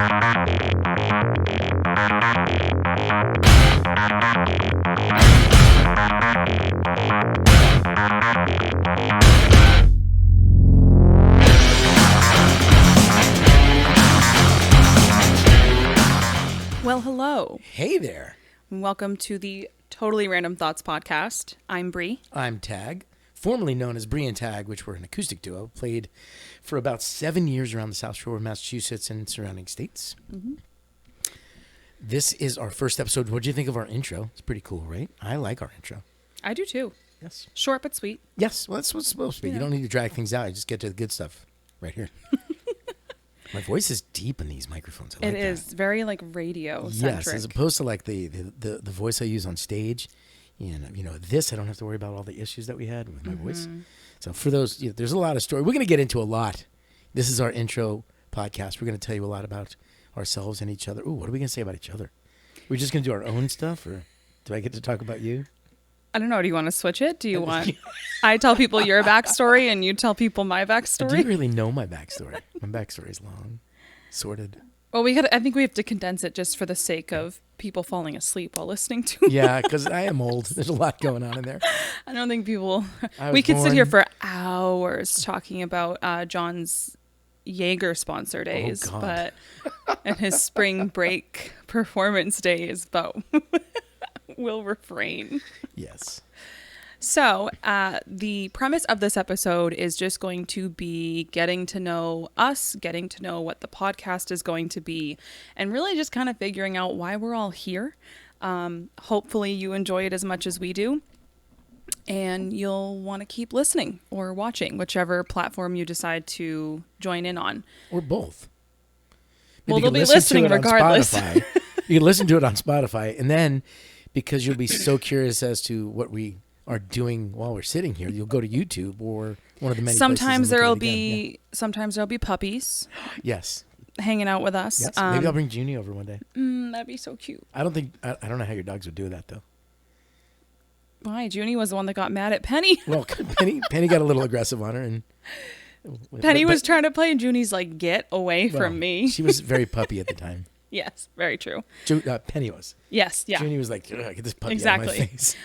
Well, hello. Hey there. Welcome to the Totally Random Thoughts podcast. I'm Brie. I'm Tag, formerly known as Brie Tag, which were an acoustic duo, played for about 7 years around the South Shore of Massachusetts and surrounding states. Mm-hmm. This is our first episode. What do you think of our intro? It's pretty cool, right? I like our intro. I do too. Yes. Short but sweet. Yes, well, that's what it's supposed to be. Yeah. You don't need to drag things out. You just get to the good stuff right here. My voice is deep in these microphones. I like it is that. very like radio centric. Yes, as opposed to like the voice I use on stage. And, you know, this, I don't have to worry about all the issues that we had with my voice. So for those, there's a lot of story. We're going to get into a lot. This is our intro podcast. We're going to tell you a lot about ourselves and each other. Ooh, what are we going to say about each other? We're just going to do our own stuff, or do I get to talk about you? I don't know. Do you want to switch it? Do you want I tell people your backstory and you tell people my backstory? Do you really know my backstory? My backstory is long, sorted. Well, I think we have to condense it just for the sake of people falling asleep while listening to it. Yeah, because I am old. There's a lot going on in there. I don't think people... We could sit here for hours talking about John's Jaeger sponsor days, and his spring break performance days, but we'll refrain. Yes. So the premise of this episode is just going to be getting to know us, getting to know what the podcast is going to be, and really just kind of figuring out why we're all here. Hopefully you enjoy it as much as we do, and you'll want to keep listening or watching, whichever platform you decide to join in on. Or both. Well, they'll be listening regardless. You can listen to it on Spotify, and then because you'll be so curious as to what we are doing while we're sitting here, you'll go to YouTube or one of the many sometimes there'll be puppies yes hanging out with us. Yes. Maybe I'll bring Junie over one day. That'd be so cute. I don't know how your dogs would do that though. Why? Junie was the one that got mad at Penny. Well, Penny got a little aggressive on her, and Penny was trying to play, and Junie's like, get away from me. She was very puppy at the time. Yes, very true. Penny was. Yes, yeah. Junie was like, get this puppy out of my face.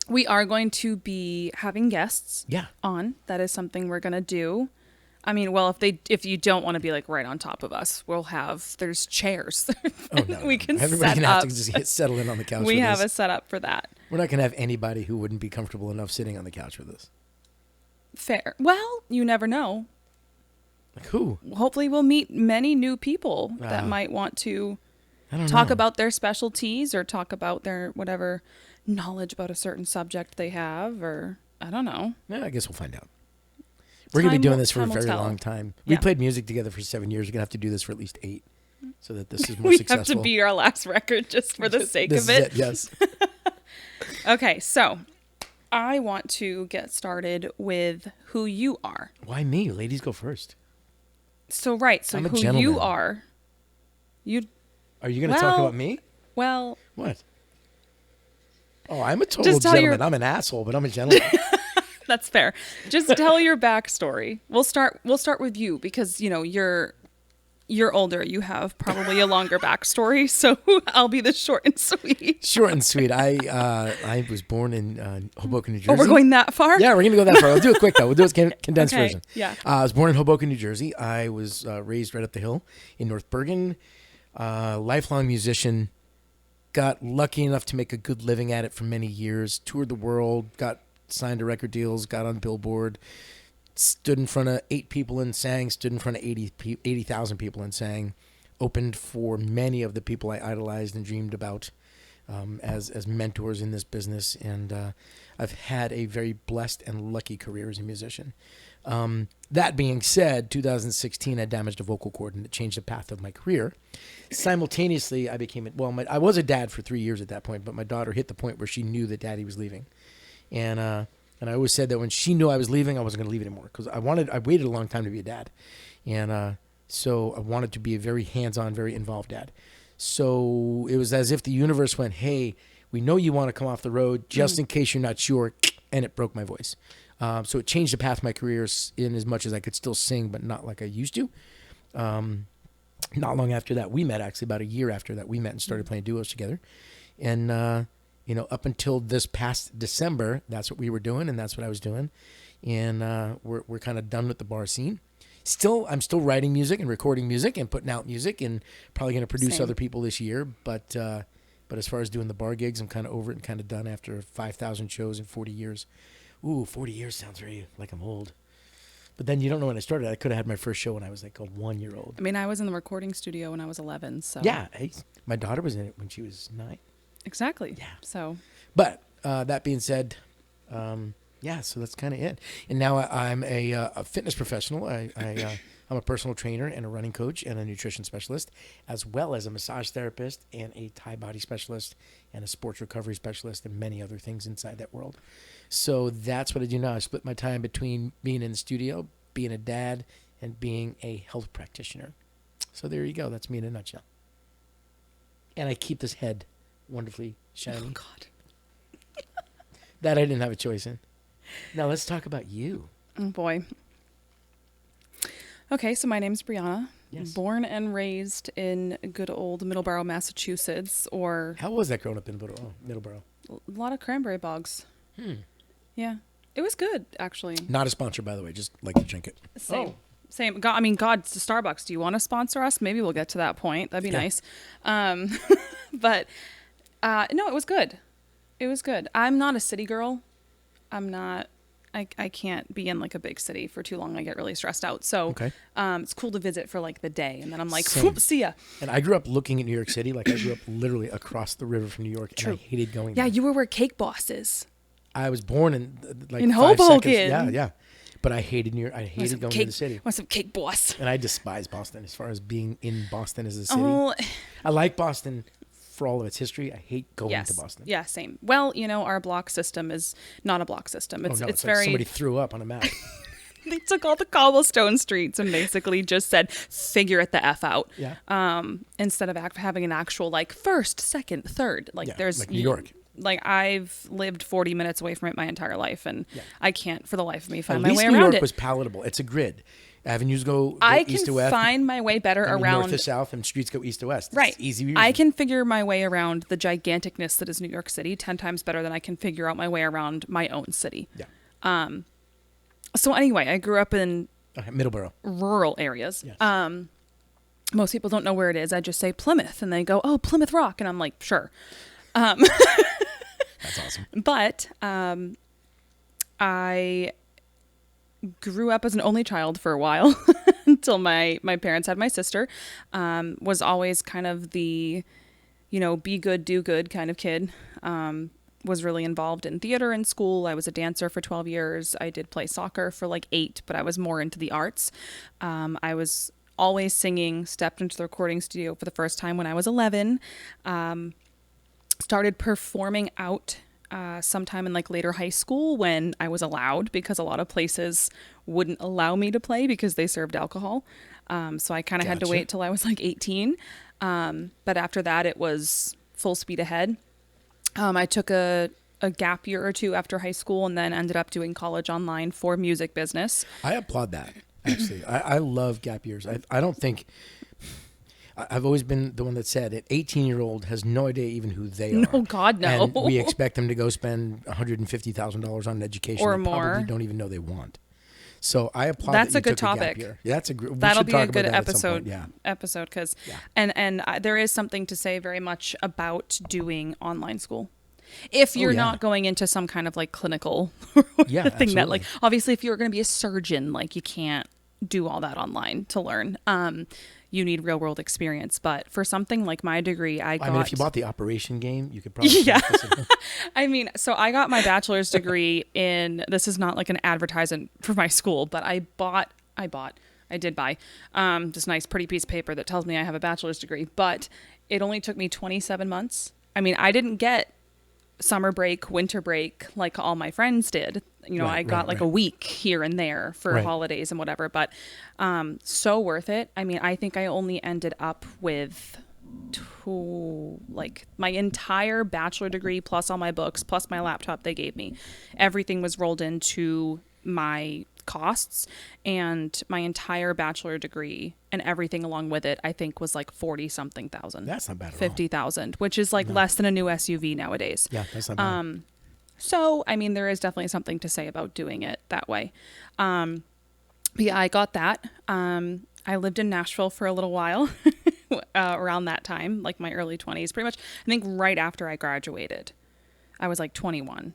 We are going to be having guests on. That is something we're going to do. I mean, well, if you don't want to be like right on top of us, there's chairs. Oh, no. We can Everybody can have to just settle in on the couch. We have a setup for that. We're not going to have anybody who wouldn't be comfortable enough sitting on the couch with us. Fair. Well, you never know. Like who? Hopefully we'll meet many new people that might want to talk about their specialties or talk about their whatever knowledge about a certain subject they have, or I don't know. Yeah, I guess we'll find out. We're going to be doing this for a very long time. We played music together for 7 years. We're going to have to do this for at least 8 so that this is more successful. We have to beat our last record just for the sake of it. Yes. Okay, so I want to get started with who you are. Why me? Ladies go first. So I'm who gentleman. You are. Are you going to talk about me? Well, what? Oh, I'm a total gentleman. I'm an asshole, but I'm a gentleman. That's fair. Just tell your backstory. We'll start with you because you're older. You have probably a longer backstory, so I'll be the short and sweet. Short and sweet. I was born in Hoboken, New Jersey. Oh, we're going that far? Yeah, we're going to go that far. I'll do it quick, though. We'll do a condensed version. Yeah. I was born in Hoboken, New Jersey. I was raised right up the hill in North Bergen. Lifelong musician. Got lucky enough to make a good living at it for many years. Toured the world. Got signed to record deals. Got on Billboard. Stood in front of 8 people and sang. Stood in front of 80,000 people and sang. Opened for many of the people I idolized and dreamed about as mentors in this business. And I've had a very blessed and lucky career as a musician. That being said, 2016, I damaged a vocal cord and it changed the path of my career. Simultaneously, I was a dad for 3 years at that point, but my daughter hit the point where she knew that daddy was leaving. And I always said that when she knew I was leaving, I wasn't going to leave anymore because I waited a long time to be a dad. And so I wanted to be a very hands-on, very involved dad. So it was as if the universe went, hey, we know you want to come off the road just in case you're not sure. And it broke my voice. So it changed the path of my career in as much as I could still sing, but not like I used to. not long after that we met, actually about a year after that we met and started playing duos together. And, up until this past December, that's what we were doing and that's what I was doing. And we're kind of done with the bar scene. I'm still writing music and recording music and putting out music and probably going to produce Same. other people this year. But as far as doing the bar gigs, I'm kind of over it and kind of done after 5,000 shows in 40 years. Ooh, 40 years sounds very like I'm old. But then you don't know when I started. I could have had my first show when I was like a 1-year-old. I mean, I was in the recording studio when I was 11, so. Yeah. Hey, my daughter was in it when she was 9. Exactly. Yeah. So. But that being said, so that's kind of it. And now I'm a fitness professional. I'm a personal trainer and a running coach and a nutrition specialist, as well as a massage therapist and a Thai body specialist and a sports recovery specialist and many other things inside that world. So that's what I do now. I split my time between being in the studio, being a dad, and being a health practitioner. So there you go. That's me in a nutshell. And I keep this head wonderfully shiny. Oh, God. That I didn't have a choice in. Now let's talk about you. Oh, boy. Okay, so my name's Brianna. Yes. Born and raised in good old Middleborough, Massachusetts, or How was that growing up in Middleborough? a lot of cranberry bogs. Yeah. It was good, actually. Not a sponsor, by the way. Just like to drink it. Same. Oh. Same. God, I mean, God, it's Starbucks. Do you want to sponsor us? Maybe we'll get to that point. That'd be Yeah. nice. But no, it was good. It was good. I'm not a city girl. I'm not. I can't be in like a big city for too long. I get really stressed out. So Okay. it's cool to visit for like the day, and then I'm like, Same. whoop, see ya. And I grew up looking at New York City. Like I grew up literally across the river from New York. True. And I hated going Yeah, there. you were where Cake Boss is. I was born in like In 5 seconds. Hoboken. Yeah. But I hated New York. I hated going to the city. Want some Cake Boss? And I despise Boston as far as being in Boston as a city. Oh, I like Boston for all of its history. I hate going yes. to Boston. Yeah, same. Well, our block system is not a block system. It's It's like very. somebody threw up on a map. They took all the cobblestone streets and basically just said, "Figure it the f out." Yeah. Instead of having an actual like first, second, third. Like Yeah, there's like New York. Like I've lived 40 minutes away from it my entire life, and Yeah. I can't for the life of me At find my least way New around York it. was palatable. It's a grid. Avenues go I east to can west. find my way better I mean, around. north to south, and streets go east to west. It's Right. easy. I can figure my way around the giganticness that is New York City 10 times better than I can figure out my way around my own city. Yeah. So anyway, I grew up in Okay, Middleborough. rural areas. Yes. Most people don't know where it is. I just say Plymouth, and they go, "Oh, Plymouth Rock," and I'm like, "Sure." That's awesome. But I grew up as an only child for a while until my parents had my sister. Was always kind of the, be good, do good kind of kid. Was really involved in theater in school. I was a dancer for 12 years. I did play soccer for like 8, but I was more into the arts. I was always singing, stepped into the recording studio for the first time when I was 11. Started performing out sometime in like later high school when I was allowed, because a lot of places wouldn't allow me to play because they served alcohol. So I kind of had to Gotcha. wait till I was like 18. But after that, it was full speed ahead. I took a gap year or 2 after high school and then ended up doing college online for music business. I applaud that. Actually, I love gap years. I don't think. I've always been the one that said an 18-year-old has no idea even who they are. No, God, no. And we expect them to go spend $150,000 on an education Or they more. probably don't even know they want. So I applaud. That's that a you good took topic. gap year. Yeah, that's a we That'll should be talk a good about that at some point. episode. Yeah. Episode, because Yeah. and there is something to say very much about doing online school. If you're yeah. not going into some kind of like clinical Yeah, thing that like absolutely. obviously if you're going to be a surgeon, like you can't do all that online to learn. You need real world experience. But for something like my degree, I I mean, if you bought the Operation game, you could probably. Yeah. practice it. I mean, so I got my bachelor's degree in, this is not like an advertisement for my school, but I did buy this nice pretty piece of paper that tells me I have a bachelor's degree, but it only took me 27 months. I mean, I didn't get summer break, winter break, like all my friends did. I got like a week here and there for Right. holidays and whatever, but so worth it. I mean, I think I only ended up with like my entire bachelor degree plus all my books plus my laptop they gave me. Everything was rolled into my costs, and my entire bachelor degree and everything along with it, I think was like 40 something thousand. That's not bad at all. 50,000, which is like No. less than a new SUV nowadays. Yeah, that's not bad. So, I mean, there is definitely something to say about doing it that way. But yeah, I got that. I lived in Nashville for a little while around that time, like my early 20s, pretty much. I think right after I graduated, I was like 21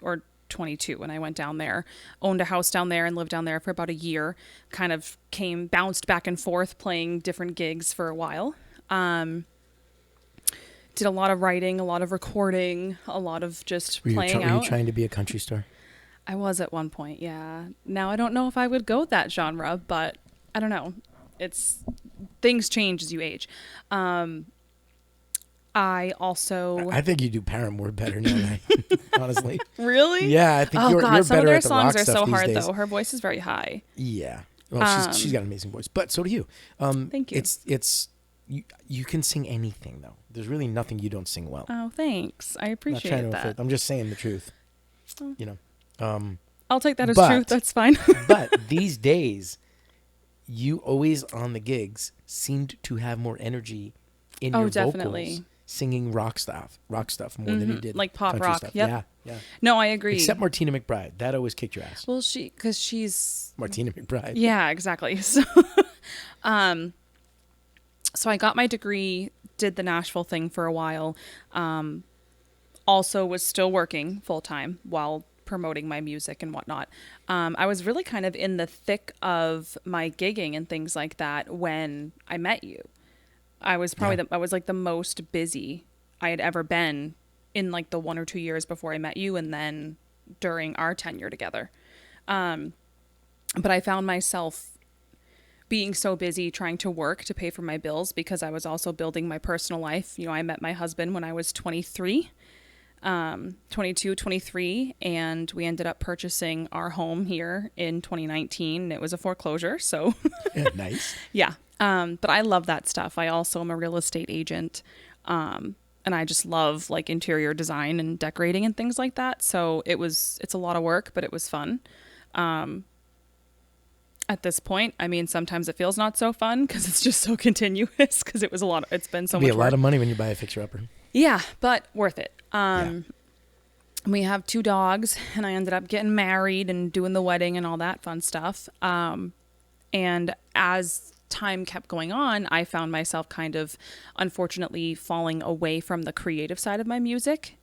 or 22 when I went down there, owned a house down there and lived down there for about a year, kind of bounced back and forth playing different gigs for a while. Did a lot of writing, a lot of recording, a lot of just playing out. Were you trying to be a country star? I was at one point, yeah. Now I don't know if I would go that genre, but I don't know. Things change as you age. I think you do Paramore better now, honestly. Really? Yeah, I think Oh you're God, some of better their at the songs rock are stuff so these hard days. though. Her voice is very high. Yeah. Well, she's got an amazing voice, but so do you. Thank you. It's you can sing anything though. There's really nothing you don't sing well. Oh, thanks. I appreciate that. I'm just saying the truth. Oh. You know. I'll take that as truth. That's fine. But these days, you always on the gigs seemed to have more energy in your definitely. vocals, singing rock stuff more than you did like pop country rock. stuff. Yep. Yeah. No, I agree. Except Martina McBride, that always kicked your ass. Well, because she's Martina McBride. Yeah, exactly. So I got my degree, did the Nashville thing for a while. Also was still working full time while promoting my music and whatnot. I was really kind of in the thick of my gigging and things like that when I met you. I was probably I was like the most busy I had ever been in like the 1 or 2 years before I met you, and then during our tenure together. But I found myself being so busy trying to work to pay for my bills because I was also building my personal life. You know, I met my husband when I was 23, 22, 23, and we ended up purchasing our home here in 2019. It was a foreclosure, so Yeah, nice. yeah. But I love that stuff. I also am a real estate agent. And I just love like interior design and decorating and things like that. So it's a lot of work, but it was fun. At this point, I mean, sometimes it feels not so fun because it's just so continuous because it's been so much It'd be a lot work. of money when you buy a fixer-upper. Yeah, but worth it. We have 2 dogs, and I ended up getting married and doing the wedding and all that fun stuff. And as time kept going on, I found myself kind of, unfortunately, falling away from the creative side of my music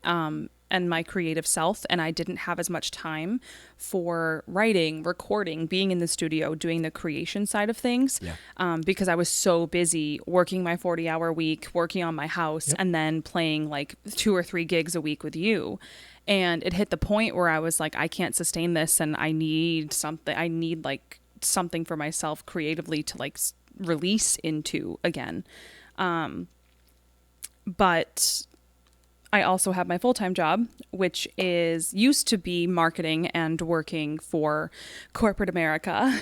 and my creative self, and I didn't have as much time for writing, recording, being in the studio, doing the creation side of things, because I was so busy working my 40-hour week, working on my house, and then playing like 2 or 3 gigs a week with you. And it hit the point where I was like, I can't sustain this, and I need something. I need like something for myself creatively to like release into again. But I also have my full-time job, which used to be marketing and working for corporate America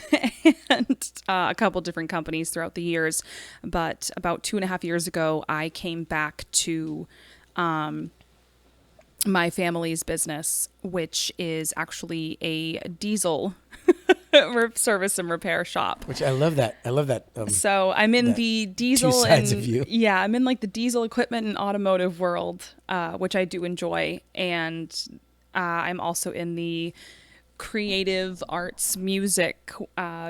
and a couple different companies throughout the years. But about 2.5 years ago, I came back to my family's business, which is actually a diesel service and repair shop. Which I love that. So I'm in the diesel two sides of you. Yeah, I'm in like the diesel equipment and automotive world, which I do enjoy. And I'm also in the creative arts, music,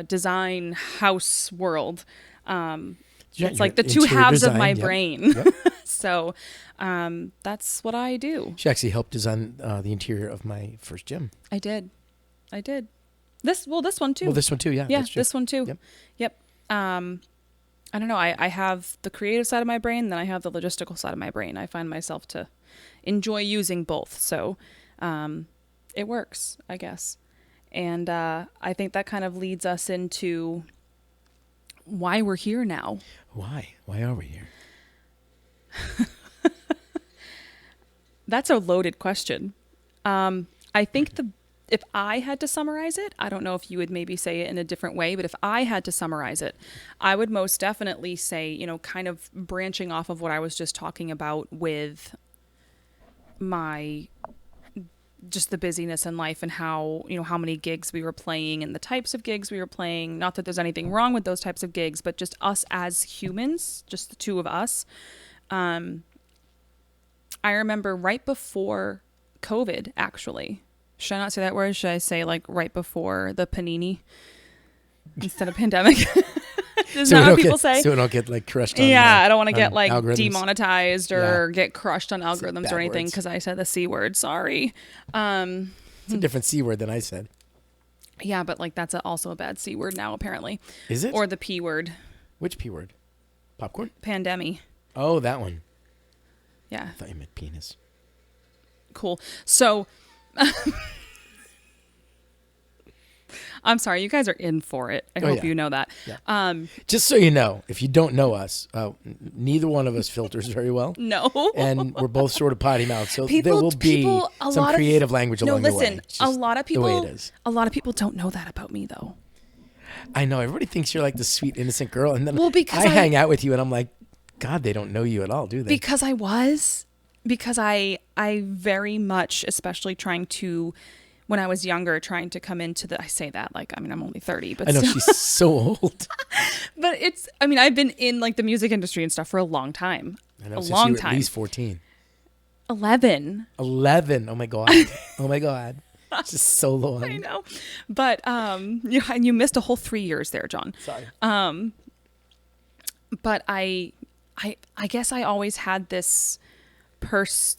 design, house world. It's like the 2 halves of my brain. Yep. So that's what I do. She actually helped design the interior of my first gym. I did. This one too. Well, this one too, yeah. Yeah, that's true. this one too. Yep. I don't know. I have the creative side of my brain, then I have the logistical side of my brain. I find myself to enjoy using both. So it works, I guess. And I think that kind of leads us into why we're here now. Why? Why are we here? That's a loaded question. I think if I had to summarize it, I don't know if you would maybe say it in a different way, but if I had to summarize it, I would most definitely say, kind of branching off of what I was just talking about with my just the busyness in life and how, how many gigs we were playing and the types of gigs we were playing. Not that there's anything wrong with those types of gigs, but just us as humans, just the two of us. I remember right before COVID, actually. Should I not say that word? Should I say like right before the panini instead of pandemic? Isn't that what people say? So we don't get like crushed on I don't want to get like algorithms. Demonetized or get crushed on algorithms or anything words. because I said the C word. Sorry. It's a different C word than I said. Yeah, but like that's also a bad C word now apparently. Is it? Or the P word. Which P word? Popcorn? Pandemic. Oh, that one. Yeah. I thought you meant penis. Cool. So I'm sorry, you guys are in for it. I hope you know that. Yeah. Just so you know, if you don't know us, neither one of us filters very well. No. And we're both sort of potty mouth, so there will be some creative language along the way. No, listen, a lot of people, the way it is. A lot of people don't know that about me, though. I know. Everybody thinks you're like the sweet, innocent girl. And then because I hang out with you, and I'm like, God, they don't know you at all, do they? Because I very much, especially trying to, when I was younger, trying to come into I say that like, I mean, I'm only 30, but I know, still. she's so old. But I've been in like the music industry and stuff for a long time. I know, a long time. At least 14. 11. 11. Oh my God. Oh my God. It's just so long. I know. But you missed a whole 3 years there, John. Sorry. But I guess I always had this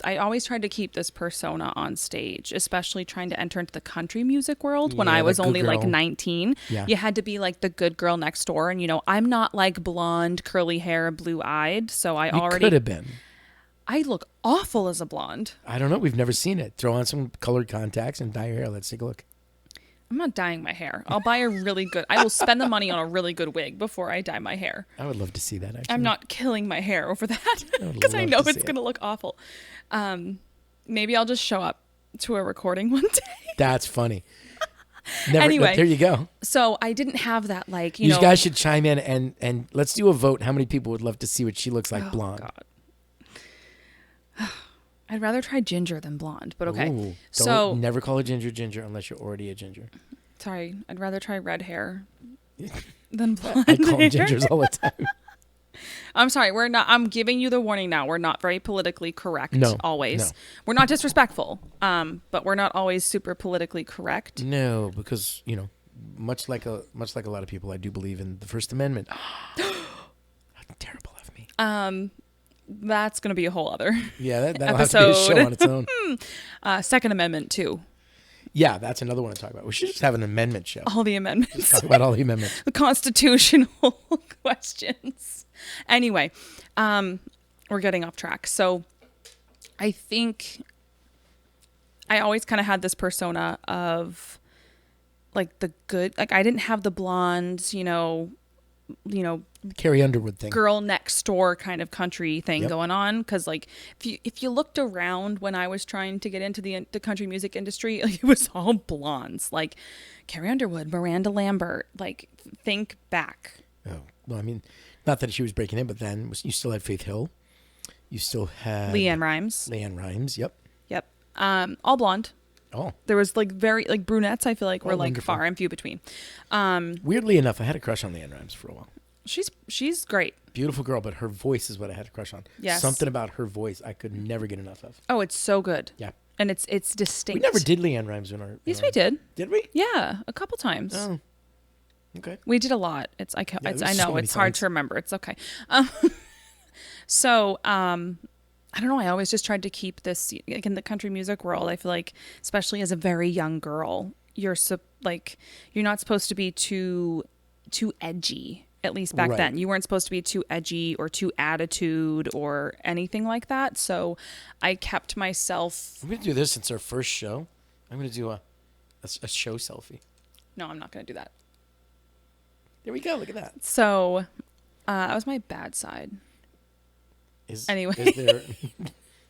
I always tried to keep this persona on stage, especially trying to enter into the country music world when I was only like 19. Yeah. You had to be like the good girl next door. And, I'm not like blonde, curly hair, blue eyed. So You could have been. I look awful as a blonde. I don't know. We've never seen it. Throw on some colored contacts and dye your hair. Let's take a look. I'm not dyeing my hair. I'll buy I will spend the money on a really good wig before I dye my hair. I would love to see that, actually. I'm not killing my hair over that because I know it's going to look awful. Maybe I'll just show up to a recording one day. That's funny. Anyway, there you go. So I didn't have that like, you guys should chime in and let's do a vote. How many people would love to see what she looks like blonde? God. I'd rather try ginger than blonde, but okay. Ooh, don't never call a ginger unless you're already a ginger. Sorry, I'd rather try red hair than blonde. I call them gingers all the time. I'm sorry, I'm giving you the warning now. We're not very politically correct always. No. We're not disrespectful, but we're not always super politically correct. No, because, much like a lot of people, I do believe in the First Amendment. How terrible of me. That's going to be a whole other that'll episode. have to be a show on its own. Second Amendment too. Yeah, that's another one to talk about. We should just have an amendment show. All the amendments. Just talk about all the amendments. The constitutional questions. Anyway, we're getting off track. So I think I always kind of had this persona of like the good, like I didn't have the blondes, Carrie Underwood thing. Girl next door kind of country thing going on. Cause like if you looked around when I was trying to get into the country music industry, like, it was all blondes, like Carrie Underwood, Miranda Lambert, like think back. Oh, well, I mean, not that she was breaking in, but then you still had Faith Hill. You still had Leanne Rimes. Yep. Yep. All blonde. Oh. There was like very like brunettes. I feel like were like wonderful. far and few between. Weirdly enough, I had a crush on Leanne Rimes for a while. She's great. Beautiful girl, but her voice is what I had a crush on. Yes. Something about her voice I could never get enough of. Oh, it's so good. Yeah. And it's distinct. We never did Leanne Rimes in our. Yes, we did. Did we? Yeah, a couple times. Oh. Okay. We did a lot. I know so many it's hard times. to remember. It's okay. So I don't know. I always just tried to keep this like in the country music world. I feel like, especially as a very young girl, you're not supposed to be too edgy. At least back then, you weren't supposed to be too edgy or too attitude or anything like that. So I kept myself. I'm gonna do this since our first show. I'm gonna do a show selfie. No, I'm not gonna do that. There we go. Look at that. So that was my bad side. Anyway.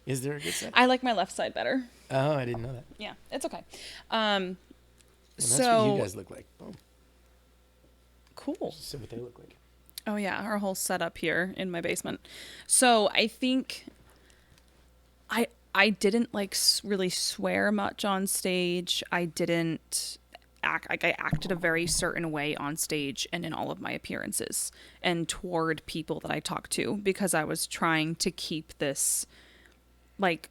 Is there a good side? I like my left side better. Oh, I didn't know that. Yeah, it's okay. And that's what you guys look like. Boom. Cool. See what they look like. Oh yeah, our whole setup here in my basement. So I think I I didn't like really swear much on stage. I didn't act like I acted a very certain way on stage and in all of my appearances and toward people that I talked to, because I was trying to keep this like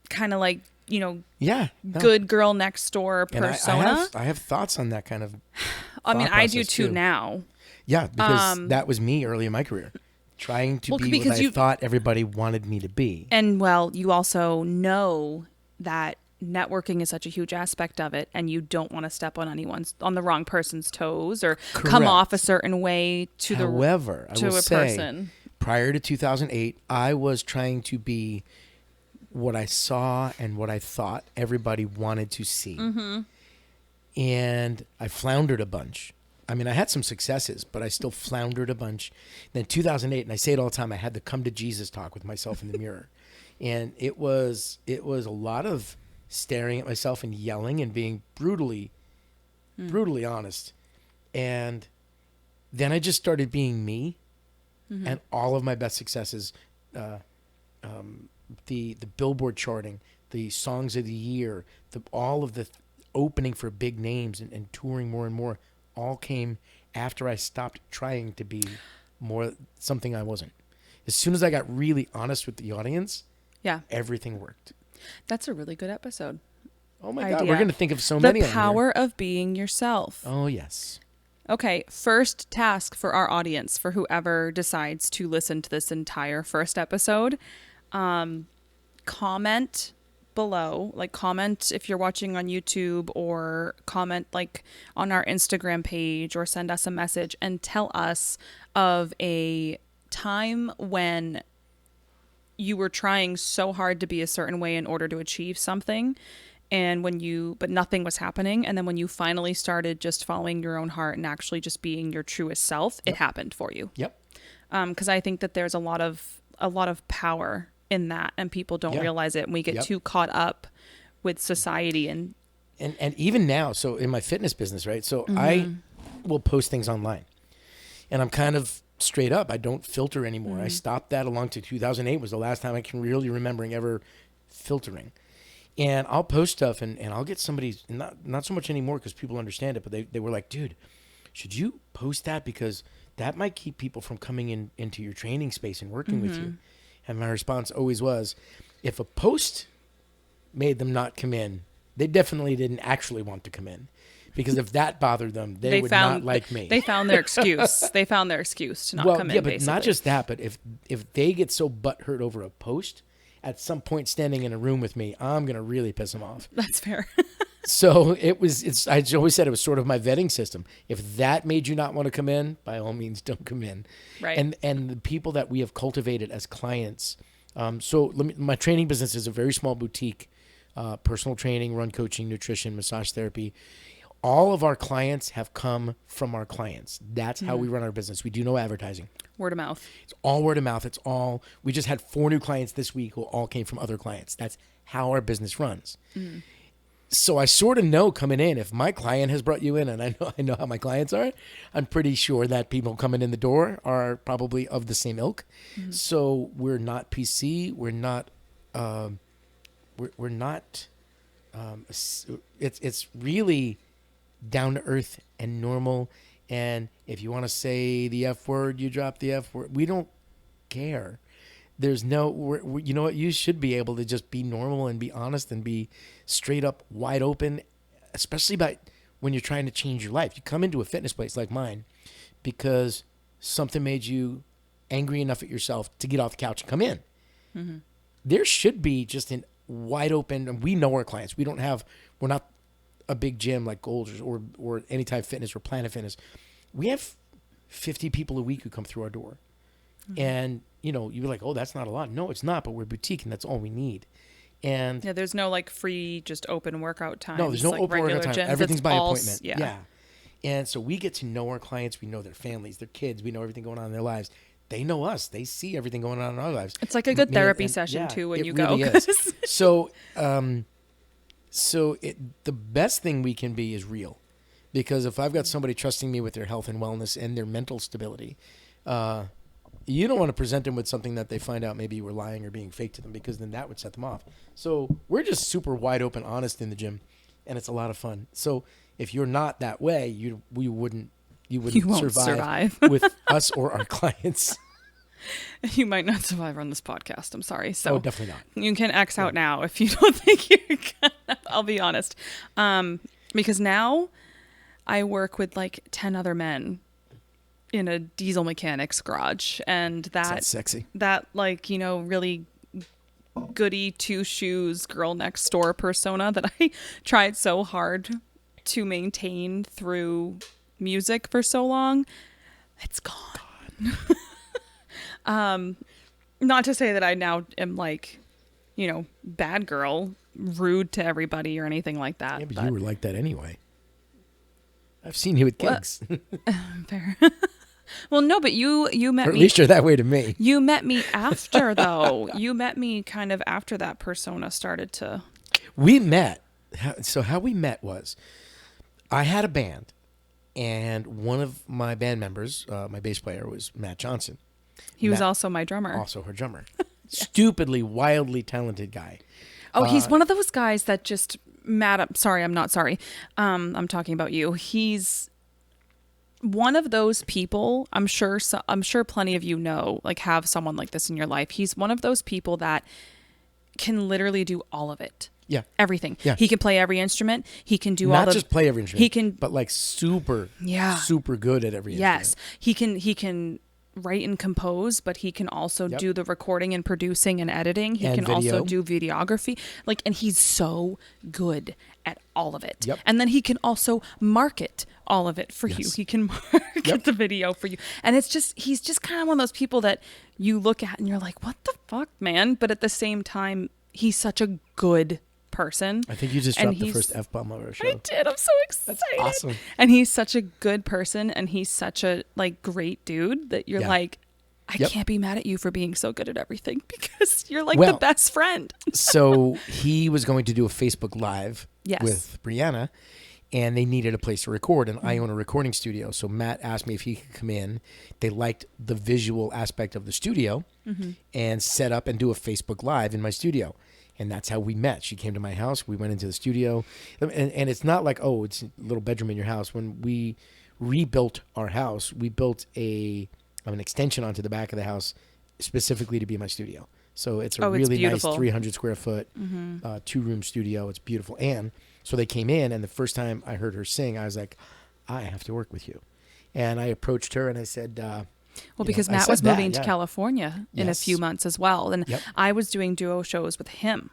kind of like, Yeah. No. good girl next door And persona. I have thoughts on that kind of I mean, thought I do process, too now. Yeah, because that was me early in my career, trying to Well, be because what I thought everybody wanted me to be. And well, you also know that networking is such a huge aspect of it, and you don't want to step on the wrong person's toes or come Correct. off a certain way to However, I to will a say, person. prior to 2008, I was trying to be what I saw and what I thought everybody wanted to see. Mm-hmm. And I floundered a bunch. I mean, I had some successes, but I still floundered a bunch. Then 2008, and I say it all the time, I had the come to Jesus talk with myself in the mirror. And it was a lot of staring at myself and yelling and being brutally honest. And then I just started being me, and all of my best successes, the Billboard charting, the songs of the year, all of the opening for big names and touring more and more, all came after I stopped trying to be more something I wasn't. As soon as I got really honest with the audience, Yeah, everything worked. that's a really good episode. Oh my Idea. God, we're going to think of so The many. power of being yourself. Oh yes. Okay, first task for our audience, for whoever decides to listen to this entire first episode, comment below, like comment if you're watching on YouTube, or comment like on our Instagram page, or send us a message and tell us of a time when you were trying so hard to be a certain way in order to achieve something, and but nothing was happening, and then when you finally started just following your own heart and actually just being your truest self, it happened for you. Yep. Because I think that there's a lot of power in that, and people don't realize it, and we get too caught up with society and even now. So in my fitness business, right? So I will post things online, and I'm kind of straight up. I don't filter anymore. I stopped that along to 2008 was the last time I can really remembering ever filtering. And I'll post stuff, and I'll get somebody, not so much anymore because people understand it, but they were like, dude, should you post that? Because that might keep people from coming into your training space and working with you. And my response always was, if a post made them not come in, they definitely didn't actually want to come in. Because if that bothered them, they would not like me. They found their excuse. They found their excuse to not come in, but basically. not just that, but if they get so butthurt over a post, at some point standing in a room with me, I'm going to really piss them off. That's fair. So I always said it was sort of my vetting system. If that made you not want to come in, by all means, don't come in. Right. And the people that we have cultivated as clients. My training business is a very small boutique, personal training, run coaching, nutrition, massage therapy. All of our clients have come from our clients. That's how we run our business. We do no advertising. Word of mouth. It's all word of mouth. We just had 4 new clients this week who all came from other clients. That's how our business runs. So I sort of know coming in, if my client has brought you in, and I know how my clients are, I'm pretty sure that people coming in the door are probably of the same ilk. So we're not PC. We're not, we're not, it's really down to earth and normal. And if you want to say the F word, you drop the F word. We don't care. There's you know what? You should be able to just be normal and be honest and be straight up wide open, especially when you're trying to change your life. You come into a fitness place like mine because something made you angry enough at yourself to get off the couch and come in. There should be just an wide open, and we know our clients. We're not a big gym like Gold's or Anytime Fitness or Planet Fitness. We have 50 people a week who come through our door. And, you'd be like, oh, that's not a lot. No, it's not, but we're boutique and that's all we need. And yeah, there's no like free, just open workout time. No, there's no like open workout time. Gyms. Everything's It's by all, appointment. Yeah. And so we get to know our clients. We know their families, their kids. We know everything going on in their lives. They know us. They see everything going on in our lives. It's like a good therapy session too when you really go. Is. So the best thing we can be is real, because if I've got somebody trusting me with their health and wellness and their mental stability, You don't want to present them with something that they find out maybe you were lying or being fake to them, because then that would set them off. So we're just super wide open, honest in the gym, and it's a lot of fun. So if you're not that way, you won't survive with us or our clients. You might not survive on this podcast. I'm sorry. So definitely not. You can X out now if you don't think you're gonna. I'll be honest. Because now I work with like 10 other men in a diesel mechanic's garage, and That's sexy. That like, really goody two shoes girl next door persona that I tried so hard to maintain through music for so long, it's gone. Not to say that I now am like, bad girl, rude to everybody or anything like that. Yeah, but you were like that anyway. I've seen you at gigs. Fair. Well, no, but you met me. Or at least you're that way to me. You met me after, though. You met me kind of after that persona started to. We met. So how we met was, I had a band, and one of my band members, my bass player, was Matt Johnson. He was also my drummer. Also her drummer. Yes. Stupidly, wildly talented guy. Oh, he's one of those guys that just sorry, I'm not sorry. I'm talking about you. He's one of those people. I'm sure plenty of you know, like, have someone like this in your life. He's one of those people that can literally do all of it. Yeah. Everything. Yeah. He can play every instrument. He can do not just play every instrument. He can, but like super good at every instrument. Yes. He can write and compose, but he can also do the recording and producing and editing. He can also do videography. And he's so good at all of it. Yep. And then he can also market all of it for you. He can market the video for you. And he's just kind of one of those people that you look at and you're like, what the fuck, man? But at the same time, he's such a good person. I think you just dropped the first F-bomb of our show. I did. I'm so excited. That's awesome. And he's such a good person, and he's such a great dude that you're like, I can't be mad at you for being so good at everything, because you're like the best friend. So he was going to do a Facebook Live with Brianna, and they needed a place to record, and I own a recording studio. So Matt asked me if he could come in. They liked the visual aspect of the studio and set up and do a Facebook Live in my studio. And that's how we met. She came to my house. We went into the studio. And it's not like, oh, it's a little bedroom in your house. When we rebuilt our house, we built an extension onto the back of the house specifically to be my studio. So it's a really nice 300 square foot, 2-room studio. It's beautiful. And so they came in, and the first time I heard her sing, I was like, I have to work with you. And I approached her and I said, because Matt was moving to California in a few months as well. And I was doing duo shows with him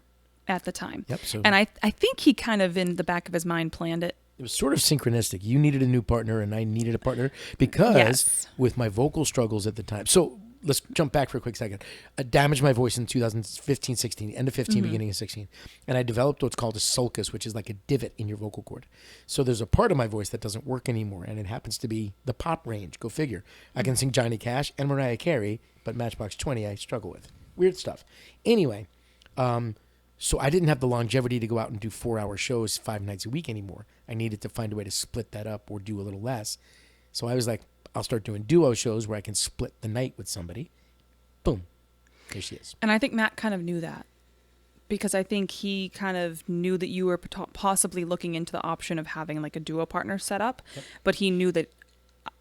at the time. And I think he kind of, in the back of his mind, planned it. It was sort of synchronistic. You needed a new partner, and I needed a partner because with my vocal struggles at the time. So let's jump back for a quick second. I damaged my voice in 2015, 16, end of 15, beginning of 16. And I developed what's called a sulcus, which is like a divot in your vocal cord. So there's a part of my voice that doesn't work anymore, and it happens to be the pop range. Go figure. I can sing Johnny Cash and Mariah Carey, but Matchbox 20 I struggle with. Weird stuff. Anyway, so I didn't have the longevity to go out and do 4-hour shows 5 nights a week anymore. I needed to find a way to split that up or do a little less. So I was like, I'll start doing duo shows where I can split the night with somebody. Boom. There she is. And I think Matt kind of knew that, because I think he kind of knew that you were possibly looking into the option of having like a duo partner set up, but he knew that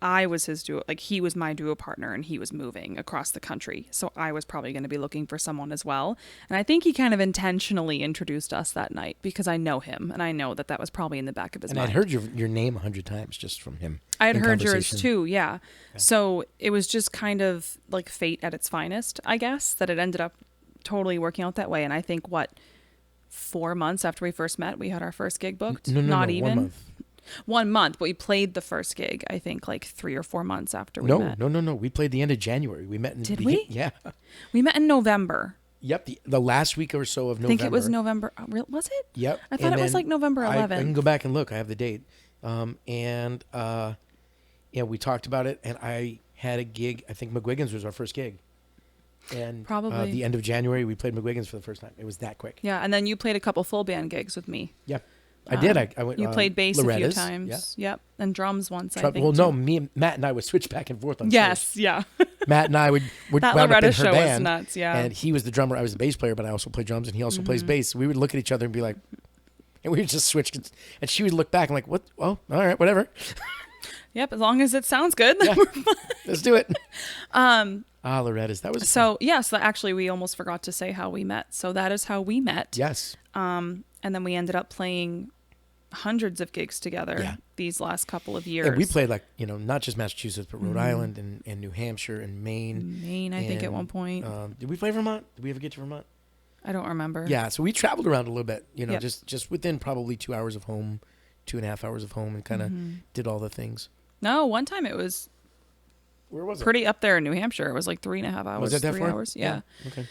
I was his duo, like he was my duo partner, and he was moving across the country. So I was probably going to be looking for someone as well. And I think he kind of intentionally introduced us that night, because I know him, and I know that was probably in the back of his mind. And I'd heard your name 100 times just from him. I had heard yours too, yeah. So it was just kind of like fate at its finest, I guess, that it ended up totally working out that way. And I think 4 months after we first met, we had our first gig booked. Not even 1 month. 1 month, but we played the first gig, I think, like 3 or 4 months after we met. No. We played the end of January. We met in Did we? Yeah. We met in November. Yep, the last week or so of November. I think it was November. Was it? Yep. I thought it was like November 11th. I can go back and look. I have the date. We talked about it, and I had a gig. I think McGuigan's was our first gig. And probably the end of January, we played McGuigan's for the first time. It was that quick. Yeah, and then you played a couple full band gigs with me. Yeah. I did. I went. You played bass a few Loretta's, times. Yep. And drums once, I Trump, think. well, no, too. me and Matt and I would switch back and forth on Yes. stage. Yeah. Matt and I would That wound up Loretta in her show was band, nuts. Yeah. and he was the drummer. I was the bass player, but I also play drums, and he also plays bass. So we would look at each other and be like, and we would just switch, and she would look back and like, what? Oh, all right, whatever. Yep. As long as it sounds good. Yeah. Let's do it. Loretta's. That was So yes, actually, we almost forgot to say how we met. So that is how we met. yes. And then we ended up playing hundreds of gigs together these last couple of years. And we played like, not just Massachusetts, but Rhode Island and New Hampshire and Maine. Maine, I think, at one point. Did we play Vermont? Did we ever get to Vermont? I don't remember. Yeah, so we traveled around a little bit, Yep. just within probably 2 hours of home, 2.5 hours of home, and kind of did all the things. No, one time it was Where was it? pretty up there in New Hampshire. It was like 3.5 hours. Was it that 3 far? hours. Yeah. Okay.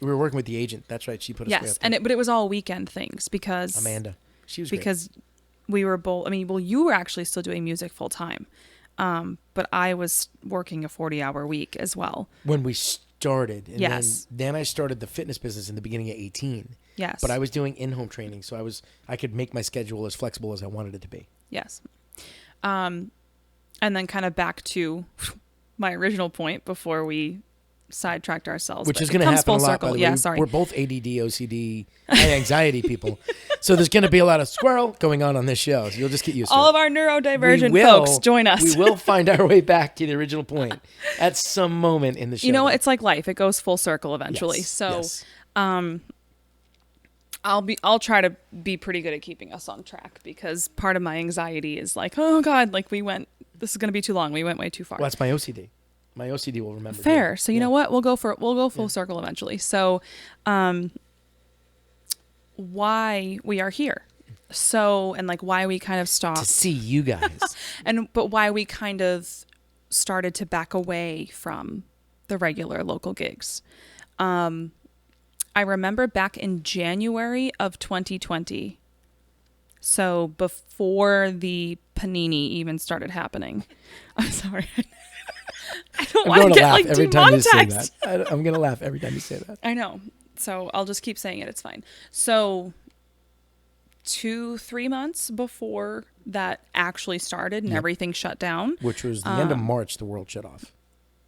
We were working with the agent. That's right. She put us way Yes, up there. but it was all weekend things because Amanda. She was great. because we were both. I mean, well, you were actually still doing music full time, but I was working a 40-hour week as well. When we started, and Yes. then I started the fitness business in the beginning of 18. Yes, But I was doing in-home training, so I could make my schedule as flexible as I wanted it to be. Yes. And then kind of back to my original point before we sidetracked ourselves. Which but is it going to comes happen full a lot, circle. by the Yeah, way. sorry. We're both ADD, OCD, high anxiety people. So there's going to be a lot of squirrel going on this show. So you'll just get used to it. All of our neurodivergent We will- folks, join us. We will find our way back to the original point at some moment in the show. You know what? It's like life. It goes full circle eventually. Yes, So yes. I'll try to be pretty good at keeping us on track because part of my anxiety is like, oh God, like this is going to be too long. We went way too far. Well, that's my OCD. My OCD will remember. Fair. too. So you know what? We'll go full circle eventually. So, why we are here. So, and like why we kind of To stopped see you guys. but why we kind of started to back away from the regular local gigs. I remember back in January of 2020. So before the Panini even started happening. I'm sorry. I don't I'm want going to to get laugh like every time you say demonetized. that. I'm going to laugh every time you say that. I know. So I'll just keep saying it. It's fine. So 2-3 months before that actually started and everything shut down. Which was the end of March, the world shut off.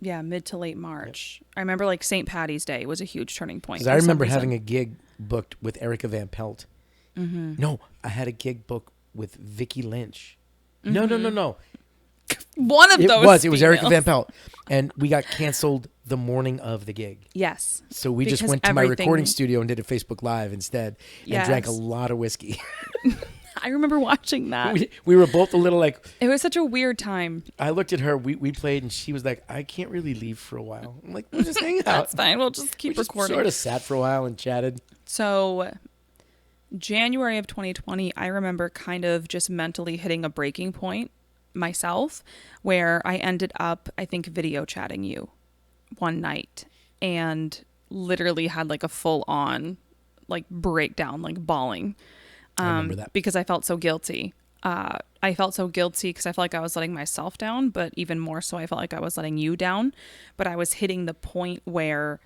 Yeah, mid to late March. I remember like St. Patty's Day was a huge turning point. Because I remember having a gig booked with Erica Van Pelt. Mm-hmm. No, I had a gig booked with Vicky Lynch. No. one of It those. was Erica females. Van Pelt. And we got canceled the morning of the gig. Yes. So we just Because went to my everything- recording studio and did a Facebook Live instead and drank a Yes. lot of whiskey. I remember watching that. we were both a little like, It was such a weird time. I looked at her, we played, and she was like, I can't really leave for a while. I'm like, we'll just hang out. That's fine. We'll just keep We just recording. sort of sat for a while and chatted. So January of 2020, I remember kind of just mentally hitting a breaking point myself where I ended up, I think, video chatting you one night and literally had like a full on like breakdown, like bawling. I remember that. Because I felt so guilty. I felt so guilty because I felt like I was letting myself down, but even more so, I felt like I was letting you down. But I was hitting the point where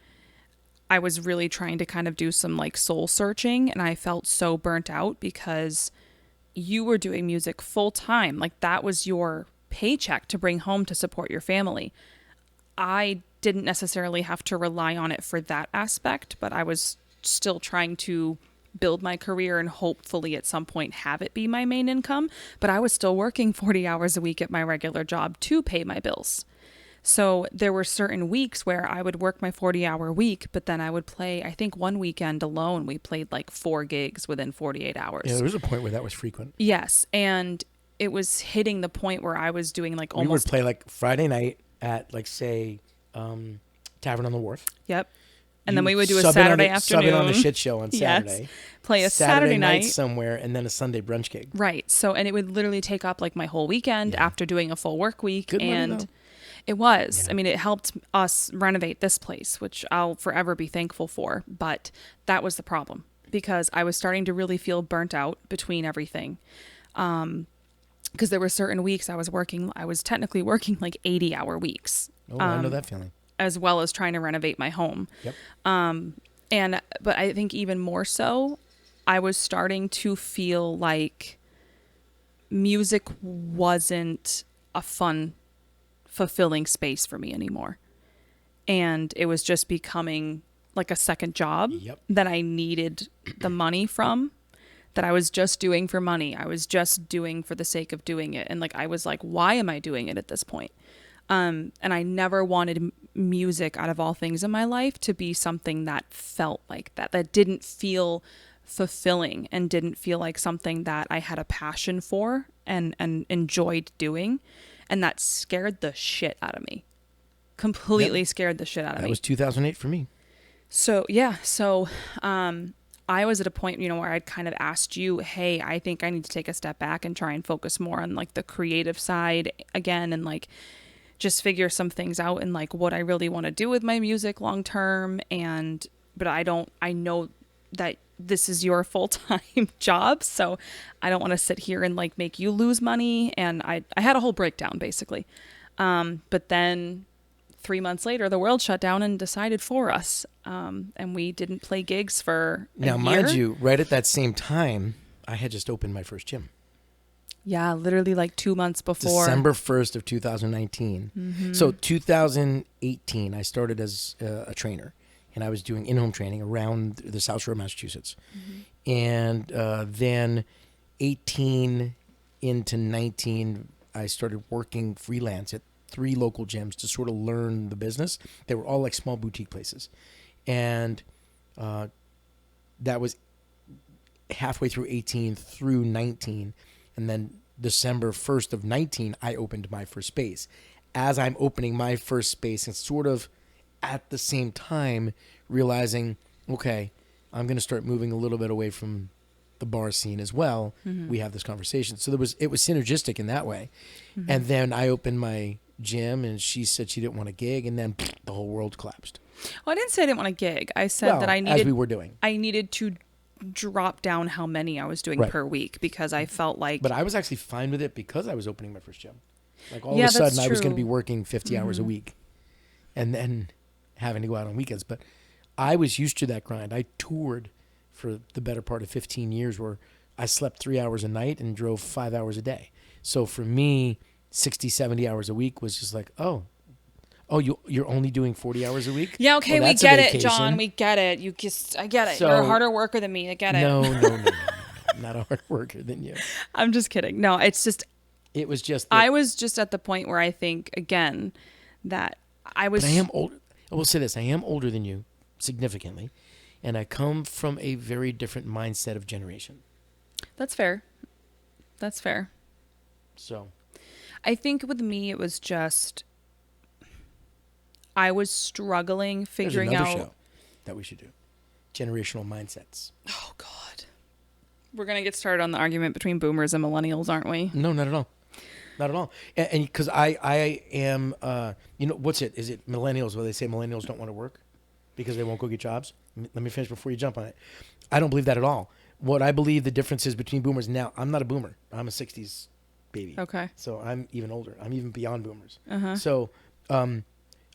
I was really trying to kind of do some like soul searching, and I felt so burnt out because you were doing music full time. Like that was your paycheck to bring home to support your family. I didn't necessarily have to rely on it for that aspect, but I was still trying to build my career and hopefully at some point have it be my main income. But I was still working 40 hours a week at my regular job to pay my bills. So there were certain weeks where I would work my 40-hour week, but then I would play, I think one weekend alone, we played like 4 gigs within 48 hours. Yeah, there was a point where that was frequent. Yes. And it was hitting the point where I was doing like almost. We would play like Friday night at like, say, Tavern on the Wharf. Yep. And then we would do a Sub in on Saturday the- afternoon. Sub in on the shit show on Yes. Saturday. Play a Saturday night. somewhere, and then a Sunday brunch gig. Right. So, and it would literally take up like my whole weekend after doing a full work week. Good money, and though. it was. Yeah. I mean, it helped us renovate this place, which I'll forever be thankful for. But that was the problem because I was starting to really feel burnt out between everything. Because there were certain weeks I was technically working like 80-hour weeks. Oh, I know that feeling. As well as trying to renovate my home. Yep. But I think even more so, I was starting to feel like music wasn't a fun, fulfilling space for me anymore. And it was just becoming like a second job Yep. that I needed the money from, that I was just doing for money. I was just doing for the sake of doing it. And like, I was like, why am I doing it at this point? And I never wanted music, out of all things in my life, to be something that felt like that didn't feel fulfilling and didn't feel like something that I had a passion for and enjoyed doing. And that scared the shit out of me. Completely scared the shit out of me. That was 2008 for me. So, yeah. So, I was at a point, where I'd kind of asked you, hey, I think I need to take a step back and try and focus more on like the creative side again, and like just figure some things out and like what I really want to do with my music long term. But I know that this is your full-time job, so I don't want to sit here and like make you lose money. And I had a whole breakdown basically. But then 3 months later, the world shut down and decided for us. And we didn't play gigs for a year. Now, mind you, right at that same time, I had just opened my first gym. Yeah, literally like 2 months before. December 1st of 2019. Mm-hmm. So 2018, I started as a trainer, and I was doing in-home training around the South Shore of Massachusetts. Mm-hmm. And then 18 into 19, I started working freelance at 3 local gyms to sort of learn the business. They were all like small boutique places. And that was halfway through 18 through 19. And then December 1st of 19, I opened my first space. As I'm opening my first space and sort of at the same time realizing, okay, I'm going to start moving a little bit away from the bar scene as well. Mm-hmm. We have this conversation. So it was synergistic in that way. Mm-hmm. And then I opened my gym and she said she didn't want a gig, and then the whole world collapsed. Well, I didn't say I didn't want a gig. I said that I needed, as we were doing, I needed to drop down how many I was doing per week, because I felt like... But I was actually fine with it because I was opening my first gym. Like all of a sudden I was going to be working 50 hours a week and then having to go out on weekends. But I was used to that grind. I toured for the better part of 15 years where I slept 3 hours a night and drove 5 hours a day. So for me, 60, 70 hours a week was just like, oh, you're only doing 40 hours a week? Yeah, okay, well, we get it, John. We get it. I get it. So, you're a harder worker than me. I get it. No. I'm not a hard worker than you. I'm just kidding. No, it's just... It was just... I was just at the point where I think, again, that I was... But I am older. I will say this. I am older than you, significantly. And I come from a very different mindset of generation. That's fair. So... I think with me, it was just... I was struggling figuring There's out... another show that we should do. Generational mindsets. Oh, God. We're going to get started on the argument between boomers and millennials, aren't we? No, not at all. Not at all. And because I am, what's it? Is it millennials where they say millennials don't want to work because they won't go get jobs? Let me finish before you jump on it. I don't believe that at all. What I believe the difference is between boomers now, I'm not a boomer. I'm a 60s baby. Okay. So I'm even older. I'm even beyond boomers. Uh-huh. So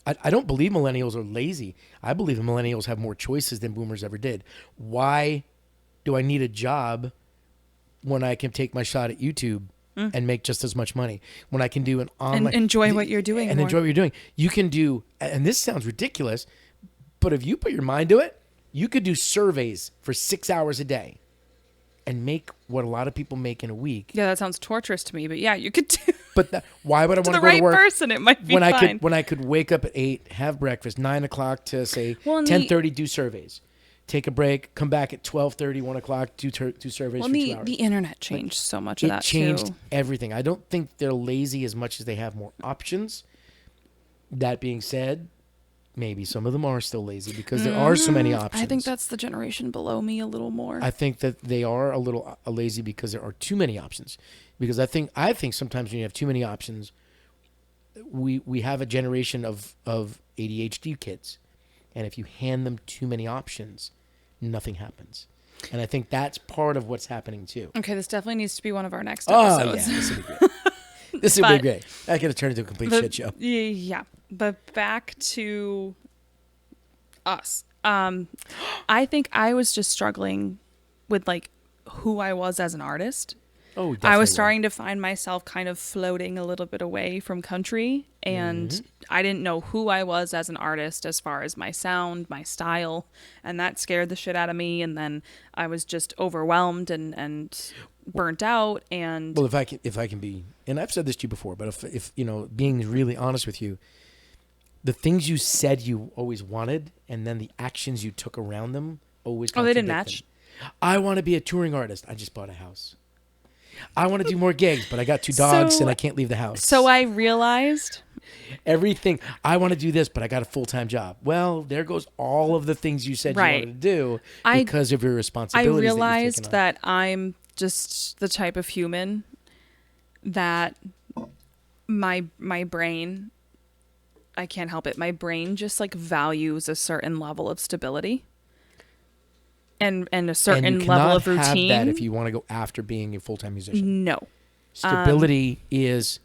I don't believe millennials are lazy. I believe the millennials have more choices than boomers ever did. Why do I need a job when I can take my shot at YouTube and make just as much money? When I can do an online... And enjoy what you're doing. And enjoy what you're doing. You can do... And this sounds ridiculous, but if you put your mind to it, you could do surveys for 6 hours a day and make what a lot of people make in a week. Yeah, that sounds torturous to me, but yeah, you could do... But why would I want to go right to work? Person, it might be when fine. when I could wake up at 8, have breakfast, 9 o'clock to say 10:30, do surveys, take a break, come back at 12:30, 1 o'clock, do surveys for 2 hours. The internet changed so much of that too. It changed everything. I don't think they're lazy as much as they have more options. That being said, maybe some of them are still lazy because there are so many options. I think that's the generation below me a little more. I think that they are a little lazy because there are too many options. Because I think sometimes when you have too many options, we have a generation of ADHD kids, and if you hand them too many options, nothing happens. And I think that's part of what's happening too. Okay, this definitely needs to be one of our next episodes. Oh yeah, this would be great. This would be great. I could have turned into a complete shit show. Yeah, but back to us. I think I was just struggling with like who I was as an artist. Oh, I definitely. was starting to find myself kind of floating a little bit away from country, and I didn't know who I was as an artist as far as my sound, my style, and that scared the shit out of me. And then I was just overwhelmed and burnt out. And Well, if I can be, and I've said this to you before, but if you know, being really honest with you, the things you said you always wanted, and then the actions you took around them always oh, they didn't contradict match. them. I want to be a touring artist. I just bought a house. I want to do more gigs, but I got 2 dogs So- and I can't leave the house. So I realized Everything. I want to do this, but I got a full-time job. Well, there goes all of the things you said Right. you wanted to do I- because of your I responsibilities. realized that, that I'm just the type of human that my brain, I can't help it. My brain just like values a certain level of stability and a and you certain cannot level of have routine. that if you want to go after being a full-time musician. No. Stability is.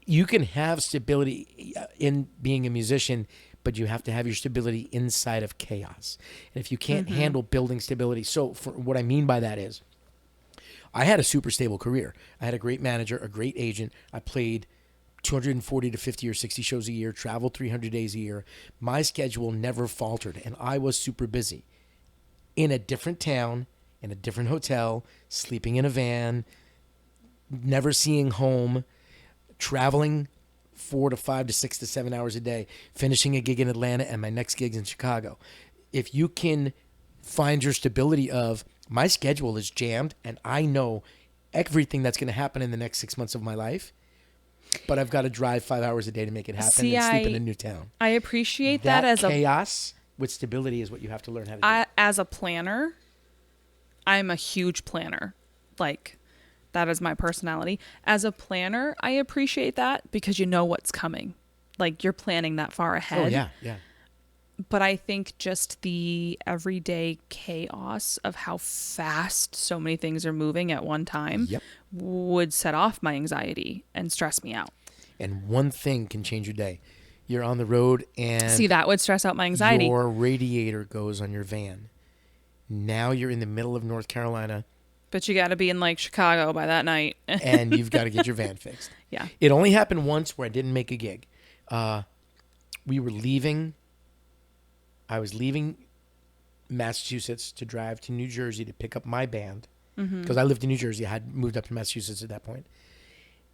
You can have stability in being a musician, but you have to have your stability inside of chaos. And if you can't handle building stability, so for what I mean by that is, I had a super stable career. I had a great manager, a great agent. I played 240 to 50 or 60 shows a year, traveled 300 days a year. My schedule never faltered, and I was super busy. In a different town, in a different hotel, sleeping in a van, never seeing home, traveling 4 to 5 to 6 to 7 hours a day, finishing a gig in Atlanta and my next gig's in Chicago. If you can find your stability of my schedule is jammed and I know everything that's going to happen in the next 6 months of my life, but I've got to drive 5 hours a day to make it happen See, and sleep in a new town. I appreciate that as a chaos with stability is what you have to learn how to do. as a planner. I'm a huge planner. Like, that is my personality. As a planner, I appreciate that because you know what's coming. Like, you're planning that far ahead. Oh, yeah, yeah. But I think just the everyday chaos of how fast so many things are moving at one time Yep. would set off my anxiety and stress me out. And one thing can change your day. You're on the road and See, that would stress out my anxiety. your radiator goes on your van. Now you're in the middle of North Carolina But you got to be in like Chicago by that night. and you've got to get your van fixed. Yeah. It only happened once where I didn't make a gig. We were leaving. I was leaving Massachusetts to drive to New Jersey to pick up my band because I lived in New Jersey. I had moved up to Massachusetts at that point.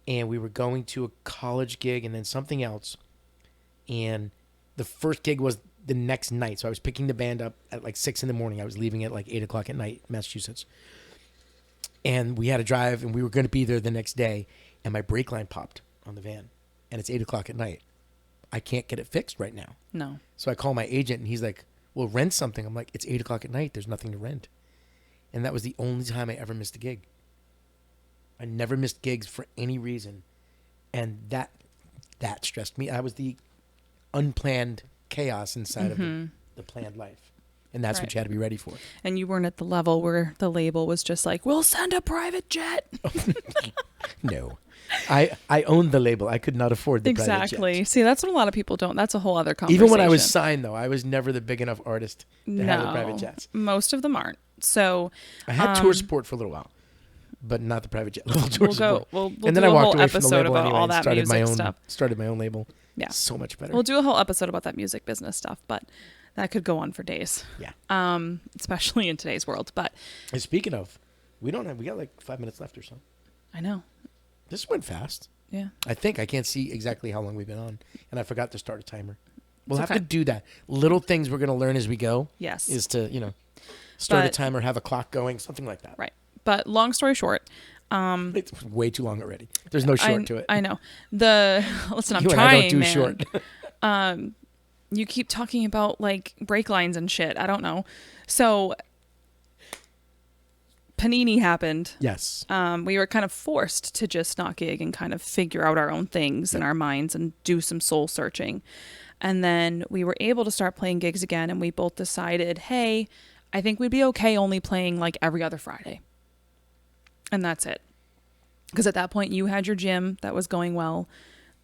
And we were going to a college gig and then something else. And the first gig was the next night. So I was picking the band up at like 6 in the morning. I was leaving at like 8 o'clock at night, Massachusetts. And we had to drive and we were going to be there the next day. And my brake line popped on the van. And it's 8 o'clock at night. I can't get it fixed right now. No. So I call my agent and he's like, well, rent something. I'm like, it's 8 o'clock at night. There's nothing to rent. And that was the only time I ever missed a gig. I never missed gigs for any reason. And that stressed me. I was the unplanned chaos inside of the planned life. And that's what Right. you had to be ready for. And you weren't at the level where the label was just like, we'll send a private jet. No. I owned the label. I could not afford the private jet. Exactly. See, that's what a lot of people don't. That's a whole other conversation. Even when I was signed, though, I was never the big enough artist to have the private jets. Most of them aren't. So I had tour support for a little while, but not the private jet level tour we'll support. go. We'll And then do I a walked whole away from the episode label about anyway all and that started my music own stuff. started my own label. Yeah. So much better. We'll do a whole episode about that music business stuff, but that could go on for days. Yeah. Especially in today's world. But And speaking of, we got like 5 minutes left or so. I know. This went fast. Yeah. I think I can't see exactly how long we've been on, and I forgot to start a timer. We'll It's have okay. to do that. Little things we're going to learn as we go. Yes. Is to start a But- timer, have a clock going, something like that. Right. But long story short, It's way too long already. There's no short to it. I know. Listen, I'm you and trying, I don't do man. short. You keep talking about like brake lines and shit. I don't know. So Panini happened. Yes. We were kind of forced to just not gig and kind of figure out our own things in our minds and do some soul searching. And then we were able to start playing gigs again, and we both decided, hey, I think we'd be okay only playing like every other Friday. And that's it. Because at that point you had your gym that was going well.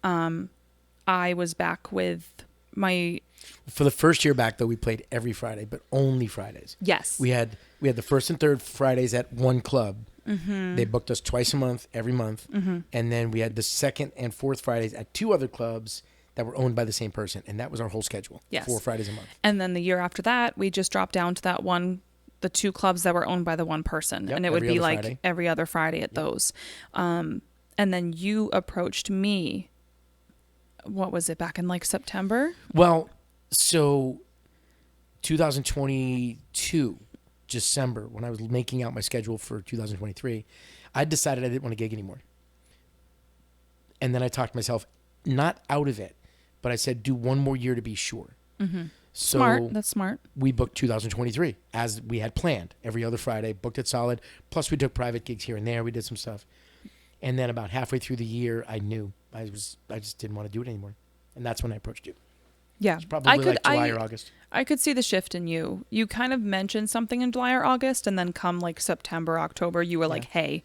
I was back with For the first year back, though, we played every Friday, but only Fridays. Yes. We had the first and third Fridays at one club. Mm-hmm. They booked us twice a month, every month. Mm-hmm. And then we had the second and fourth Fridays at two other clubs that were owned by the same person. And that was our whole schedule. Yes. 4 Fridays a month. And then the year after that, we just dropped down to the two clubs that were owned by the one person. Yep, and it would be like Friday. every other Friday at those. And then you approached me, what was it, back in like September? Well, so 2022, December, when I was making out my schedule for 2023, I decided I didn't want to gig anymore. And then I talked myself not out of it, but I said, do one more year to be sure. Mm-hmm. So Smart. That's smart. we booked 2023 as we had planned. Every other Friday, booked it solid. Plus, we took private gigs here and there. We did some stuff. And then about halfway through the year, I knew I just didn't want to do it anymore. And that's when I approached you. Yeah. It's probably like July or August. I could see the shift in you. You kind of mentioned something in July or August, and then come like September, October, you were like, hey,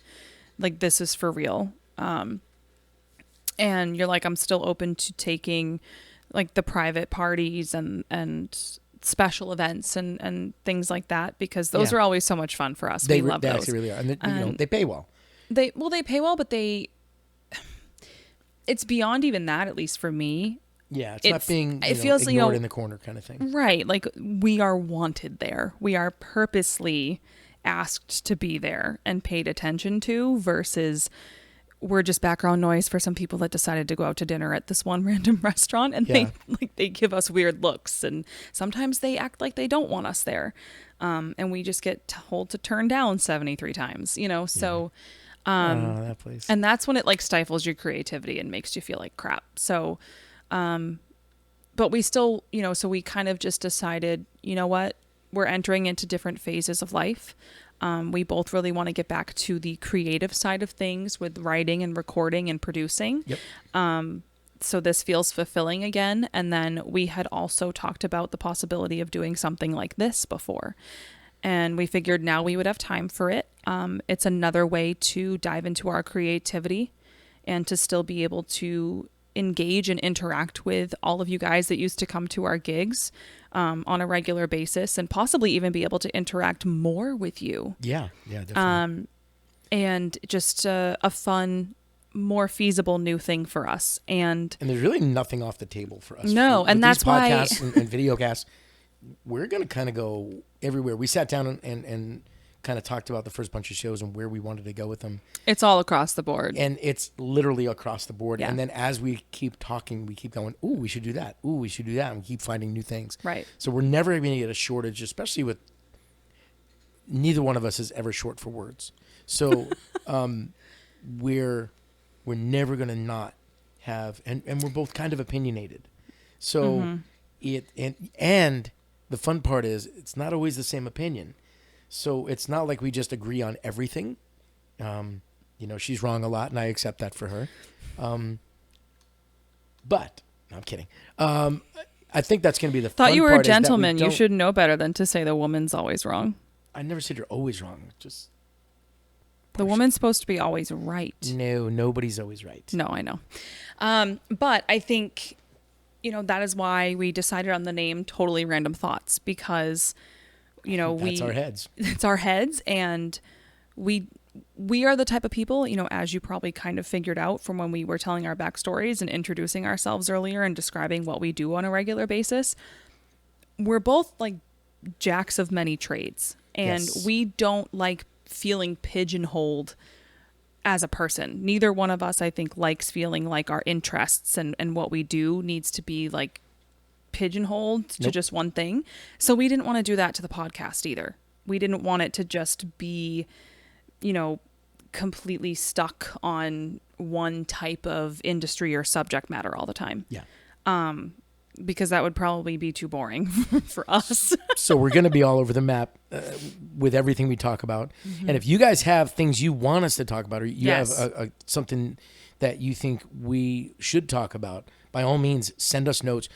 like this is for real. And you're like, I'm still open to taking like the private parties and special events and things like that, because those are always so much fun for us. We love they those. Actually really are. And they pay well. They pay well, but it's beyond even that, at least for me. Yeah, it's not being it feels ignored in the corner kind of thing. Right. Like we are wanted there. We are purposely asked to be there and paid attention to, versus we're just background noise for some people that decided to go out to dinner at this one random restaurant, and they give us weird looks, and sometimes they act like they don't want us there. And we just get told to turn down 73 times, so that place. and that's when it like stifles your creativity and makes you feel like crap. So but we still, so we kind of just decided, you know what, we're entering into different phases of life. We both really want to get back to the creative side of things with writing and recording and producing. Yep. So this feels fulfilling again. And then we had also talked about the possibility of doing something like this before. And we figured now we would have time for it. It's another way to dive into our creativity and to still be able to engage and interact with all of you guys that used to come to our gigs on a regular basis, and possibly even be able to interact more with you. Yeah, definitely. And just a fun, more feasible new thing for us. And there's really nothing off the table for us. No, and that's why podcasts and video casts, we're going to kind of go everywhere. We sat down and kind of talked about the first bunch of shows and where we wanted to go with them. It's all across the board. And it's literally across the board. Yeah. And then as we keep talking, we keep going, ooh, we should do that. Ooh, we should do that. And we keep finding new things. Right. So we're never going to get a shortage, especially with neither one of us is ever short for words. So we're never going to not have, and we're both kind of opinionated. So and the fun part is it's not always the same opinion. So it's not like we just agree on everything. She's wrong a lot, and I accept that for her. But no, I'm kidding. I think that's going to be the fun part. Thought you were a gentleman. You should know better than to say the woman's always wrong. I never said you're always wrong. Just the woman's supposed to be always right. No, nobody's always right. No, I know. But I think, that is why we decided on the name Totally Random Thoughts, because that's our heads. It's our heads, and we are the type of people, as you probably kind of figured out from when we were telling our backstories and introducing ourselves earlier and describing what we do on a regular basis. We're both like jacks of many trades, and we don't like feeling pigeonholed as a person. Neither one of us, I think, likes feeling like our interests and what we do needs to be like pigeonholed to just one thing. So we didn't want to do that to the podcast either. We didn't want it to just be, completely stuck on one type of industry or subject matter all the time. Yeah. Because that would probably be too boring for us. So we're going to be all over the map with everything we talk about. Mm-hmm. And if you guys have things you want us to talk about, or you have something that you think we should talk about, by all means, send us notes.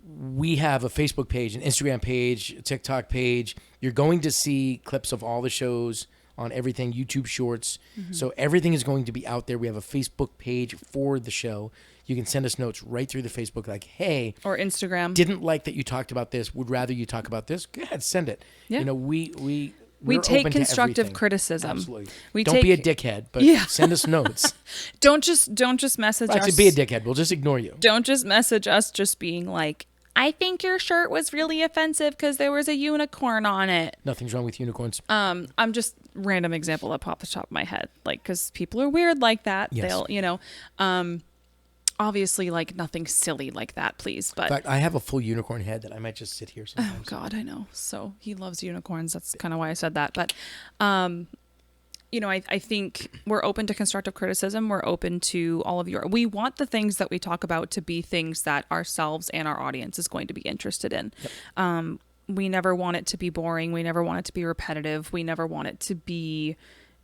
We have a Facebook page, an Instagram page, a TikTok page. You're going to see clips of all the shows on everything, YouTube Shorts. Mm-hmm. So everything is going to be out there. We have a Facebook page for the show. You can send us notes right through the Facebook, like, hey, Or Instagram. didn't like that you talked about this. Would rather you talk about this. Go ahead, send it. Yeah. You know, We we're take open to constructive everything. criticism. Absolutely. Don't be a dickhead, but send us notes. Don't just message us. Actually, be a dickhead. We'll just ignore you. Don't just message us just being like, I think your shirt was really offensive because there was a unicorn on it. Nothing's wrong with unicorns. I'm just random example that popped the top of my head. Like, because people are weird like that. Yes. They'll, obviously, like, nothing silly like that, please. But In fact, I have a full unicorn head that I might just sit here sometimes. oh God, I know. So he loves unicorns. That's kind of why I said that. But, I think we're open to constructive criticism. We're open to all of we want the things that we talk about to be things that ourselves and our audience is going to be interested in. Yep. We never want it to be boring. We never want it to be repetitive. We never want it to be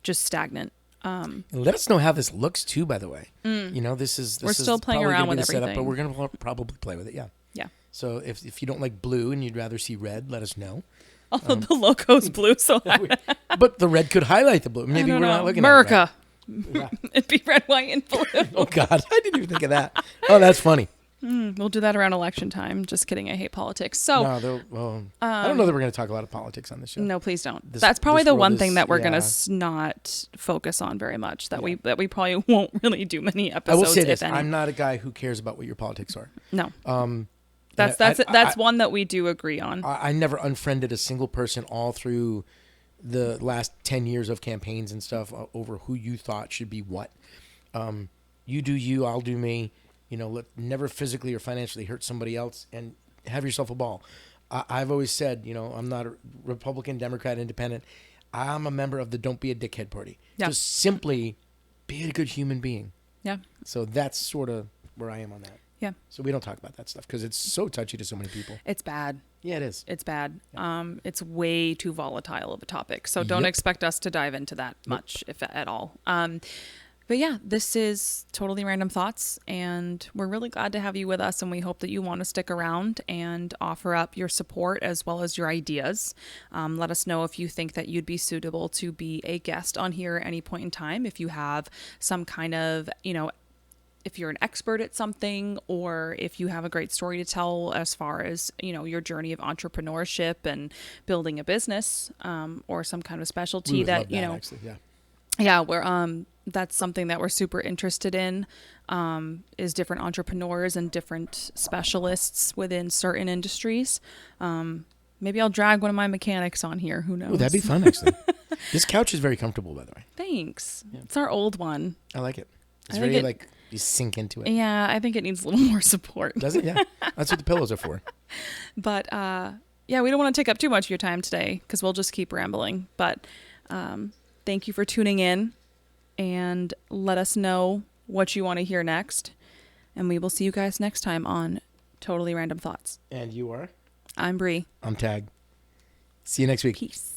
just stagnant. And let us know how this looks too, by the way. This is we're still playing around with everything. setup, but we're going to probably play with it. Yeah. Yeah. So if you don't like blue and you'd rather see red, let us know. Although the logo's blue, so but the red could highlight the blue. Maybe we're not looking America. at it. Yeah. It'd be red, white, and blue. Oh God, I didn't even think of that. Oh, that's funny. We'll do that around election time. Just kidding. I hate politics. So I don't know that we're going to talk a lot of politics on this show. No, please don't. That's probably the one thing that we're going to not focus on very much. That we probably won't really do many episodes. I will say this: if any. I'm not a guy who cares about what your politics are. No. That's one that we do agree on. I never unfriended a single person all through the last 10 years of campaigns and stuff over who you thought should be what. You do you, I'll do me. Never physically or financially hurt somebody else and have yourself a ball. I've always said, I'm not a Republican, Democrat, Independent. I'm a member of the Don't Be a Dickhead Party. Yeah. Just simply be a good human being. Yeah. So that's sort of where I am on that. Yeah. So we don't talk about that stuff because it's so touchy to so many people. It's bad. Yeah, it is. It's bad. Yeah. It's way too volatile of a topic. So don't expect us to dive into that much, if at all. But yeah, this is Totally Random Thoughts, and we're really glad to have you with us, and we hope that you want to stick around and offer up your support as well as your ideas. Let us know if you think that you'd be suitable to be a guest on here at any point in time. If you have some kind of, if you're an expert at something, or if you have a great story to tell as far as, your journey of entrepreneurship and building a business, or some kind of specialty that, actually, we're, that's something that we're super interested in, is different entrepreneurs and different specialists within certain industries. Maybe I'll drag one of my mechanics on here. Who knows? Oh, that'd be fun, actually. This couch is very comfortable, by the way. Thanks. Yeah. It's our old one. I like it. It's very you sink into it. Yeah, I think it needs a little more support. Does it? Yeah. That's what the pillows are for. But, we don't want to take up too much of your time today because we'll just keep rambling. But thank you for tuning in, and let us know what you want to hear next. And we will see you guys next time on Totally Random Thoughts. And you are? I'm Brie. I'm Tag. See you next week. Peace.